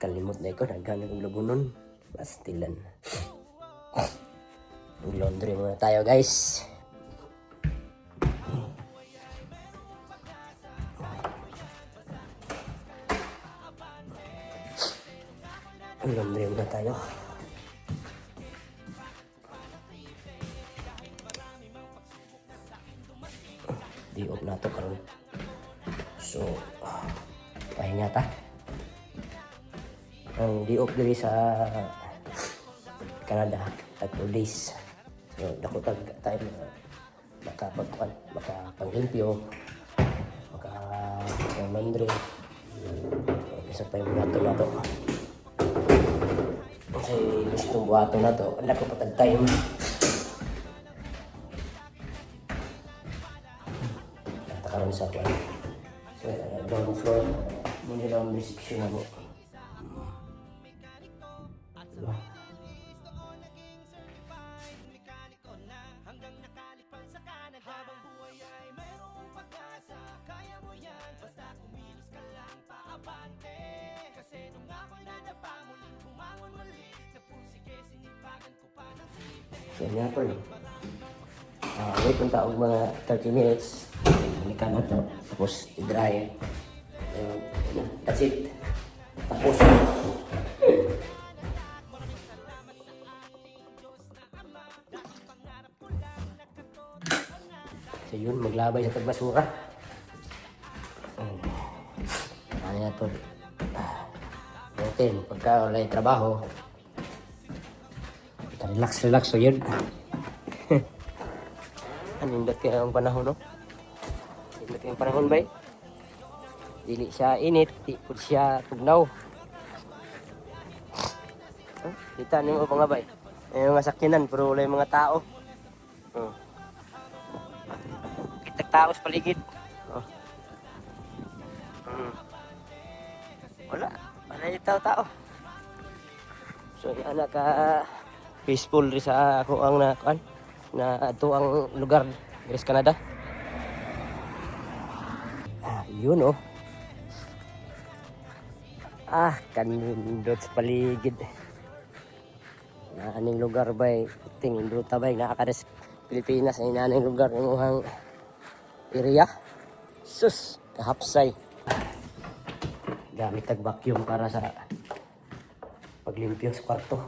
Kalimot na ko, naghanap ng labunon. Pastilan. Laundry muna tayo, guys. Laundry muna tayo. Di-off na ito karon. So, pahinga ta. Ang di-off diri sa Canada, tag 2 days. So, dako tayo makapanglimpyo, maka-laundry. Isa pa yung buhato na to. Kasi gustong buhato na to, anak ko patag time. Natakaroon sa kwan. So, ground floor, muna lang ang restriction na mo. So, yan po yun. Wait kung taong mga 30 minutes. Balikan na ito. Tapos, i-dry. That's it. Tapos. So, yun. Maglabay sa tagbasura. Ano na ito? Okay. Pagka wala yung trabaho, relax. So yun. Anindot kaya ang panahon, no? Anindot kaya ang panahon, bay. Dili siya init, di po siya tugnaw. Kita niyo mga bay. Yung mga sakyanan, pero wala yung mga tao. Kitag tao sa paligid. Wala yung tao. So yan peaceful rin sa ako ang na ito ang lugar diri sa Canada. Yun oh. Kanindot sa paligid. Na aning lugar bay tingindot bay nakakares Pilipinas ay naning lugar ng uhang area. Sus, kahapsay. Gamit tag vacuum para sa paglimpyo sa kwarto.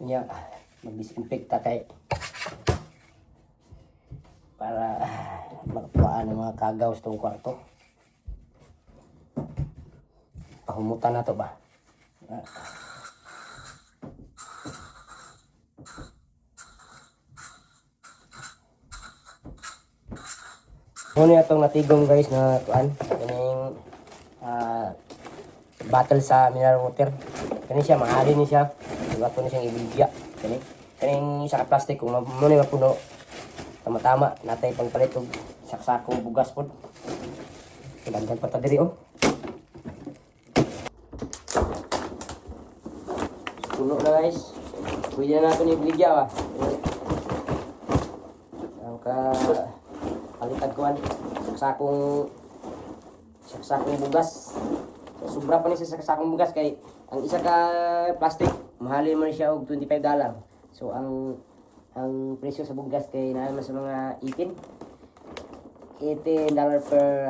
Kanya, mag-disinfecta tayo para makapuaan ng mga kagaw sa itong kwarto. Pahumutan na to ba? Muna itong natigong guys na kuan. Kaning bottle sa mineral water. Kani siya, maali ni siya. Bato na siyang ibigya. Kaning isa ka plastic kung muna mapuno. Tama-tama. Natay pangpalit og saksakong bugas po. Kailangan pa ta diri oh. Puno na guys. Pwede na natin ibigya ba. Ang palitag kuan. Saksakong bugas. So, sobra pa ni sa saksakong bugas kay ang isa ka plastic mahalin mo siya og $25. So ang presyo sa bugas kay naman sa mga $18 per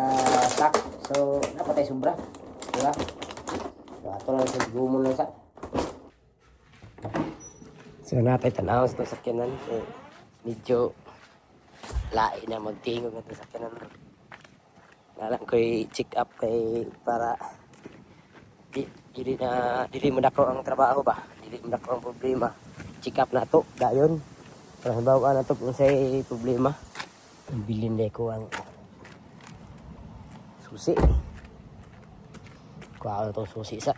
sack. So napatay sobra, diba? So ato lang sa gumon lang sa. So natay tanaw sa sakyanan. So medyo lain na magtingog ng sakyanan. Nalang ko'y check up kay para dili mo dako ang trabaho ba, dili mo dako ang problema. Check up na to dayon para halimbawa na to kung say problema bilin na ko ang susi kuha na itong susi sa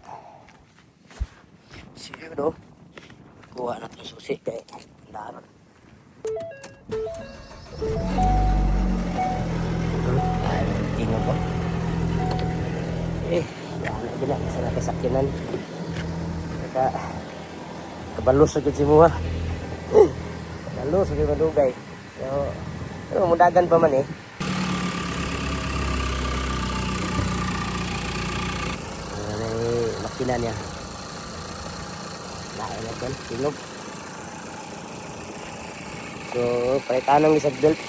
sige do kuha na itong susi kay danon. kabila sa nakasakyanan. Kaya kabalo sa gud si Muha. Kabalo sa gud madugay. Pero mudagan pa man eh. Makina niya. Lain natin, silog. So, palitan ng isang belt.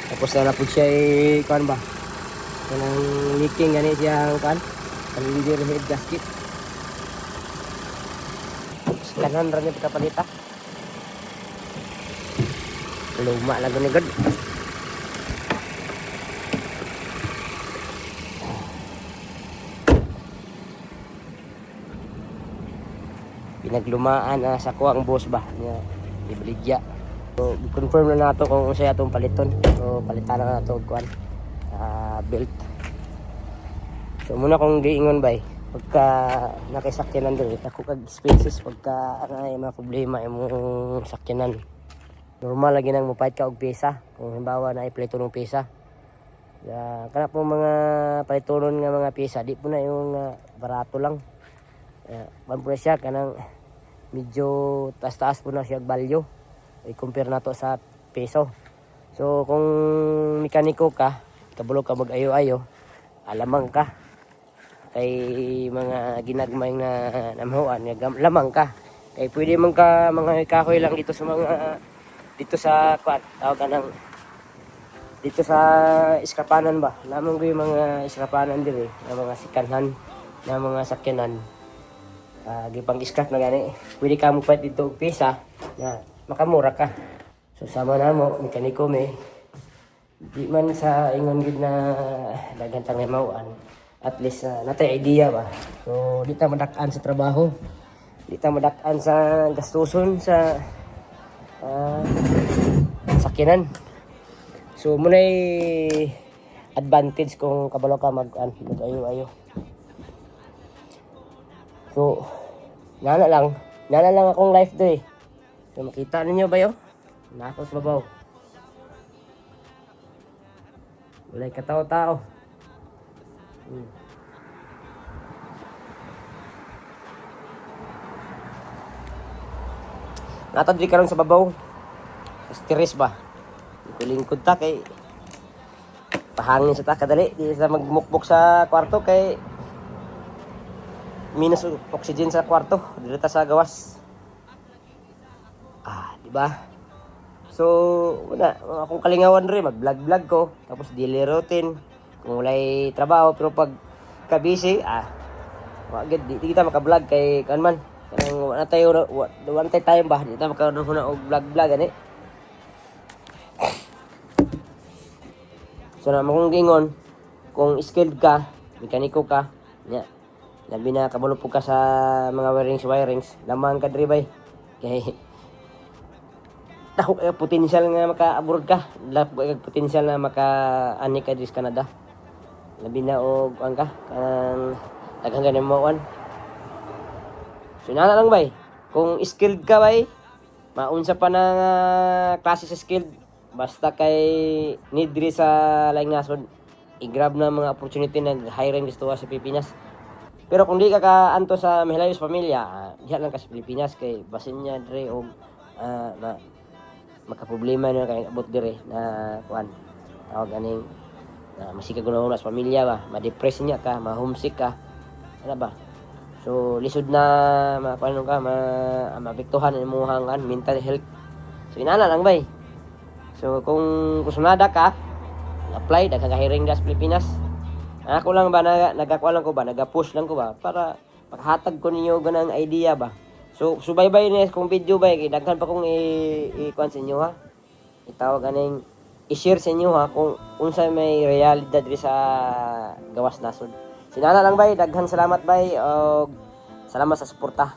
Tapos na po siya kuan ba? Kanang leaking gani siya ang kuan. Cylinder head gasket. Kanan ra ni pagkapalita. Luma lang ni god. Pinaglumaan sa kuwang boss ba niya ibaligya. So confirm na nato kung unsay atong paliton. So palitan na nato kuan belt. So muna kung giingon bay pagka nakisakyanan diri ako kag spaces pagka ay mga problema imong sakyanan. Normal lagi nang mopait ka og pesa kung halimbawa na ipaliton ng pesa. Kana po mga palitonon nga mga pesa di po na yung barato lang. Man po na siya kanang medyo taas-taas po na siya value i-compare na to sa peso. So kung mekaniko ka kabulog ka mag-ayo-ayo alamang ka kay mga ginagmay na namahuan lamang ka kay pwede man ka mga kahoy lang dito sa mga dito sa kwat tawag ng dito sa iskapanan ba lamang ko yung mga iskapanan dire na mga sikanhan na mga sakyanan. Gipang scrap na gani pwede ka mo pwede dito pesa na makamura ka. So sama na mo mekaniko me di man sa ingon gid na daghan tang mauan at least natay idea ba. So di ta madak-an sa trabaho di ta madak-an sa gastuson sa sakyanan. So munay advantage kung kabalo ka mag-ayo-ayo. So, nana lang akong life do eh. So, makita ninyo ba yun? Nakos babaw. Walay katao-tao. Natadri karon sa babaw. Stress ba? Kulingkod ta kay pahangin sa ta kadali. Di sa magmukbok sa kwarto kay minus oxygen sa kwarto dito sa gawas. Di ba? So, wala akong kalingawan rin mag-vlog ko tapos daily routine kung walay trabaho pero pag ka-busy wagid di kita maka-vlog kay kanman kanang wala tayo one time ba di ta makaroon na og vlog ani. So na kung gingon kung skilled ka, mekaniko ka, nya labi na kabalo po ka sa mga wirings, lamang ka dribay. Kay dako potential nga maka-abroad ka, potential na maka-ani ka dis Canada. Labi na og ang ka kanang daghang ganin mo on. So nana lang bay, kung skilled ka bay, maunsa pa na klase sa skilled basta kay need diri sa laing nasod i-grab na mga opportunity na hiring gusto sa Pilipinas. Pero kung di ka kaanto sa Mihalayos pamilya, diha lang ka sa Pilipinas kay basin niya dire og makaproblema na kay abot dire na kuan. Tawag aning masika gunahon sa pamilya ba, ma-depress niya ka, ma-homesick ka. Ano ba? So lisod na mapaano ka, maapektuhan ang imong mental health. So inana lang bay. So kung kusunada ka, apply daghang hiring sa Pilipinas. Ako lang ba nagakuha lang ko ba, nagapush lang ko ba para paghatag ko ninyo ganang idea ba. So subaybay ni kung video ba kay daghan pa kong i-kuan sa inyo ha. Itawag aning i-share sa inyo ha kung unsa may realidad diri sa gawas nasod. Sinana lang bay, daghan salamat bay og salamat sa suporta.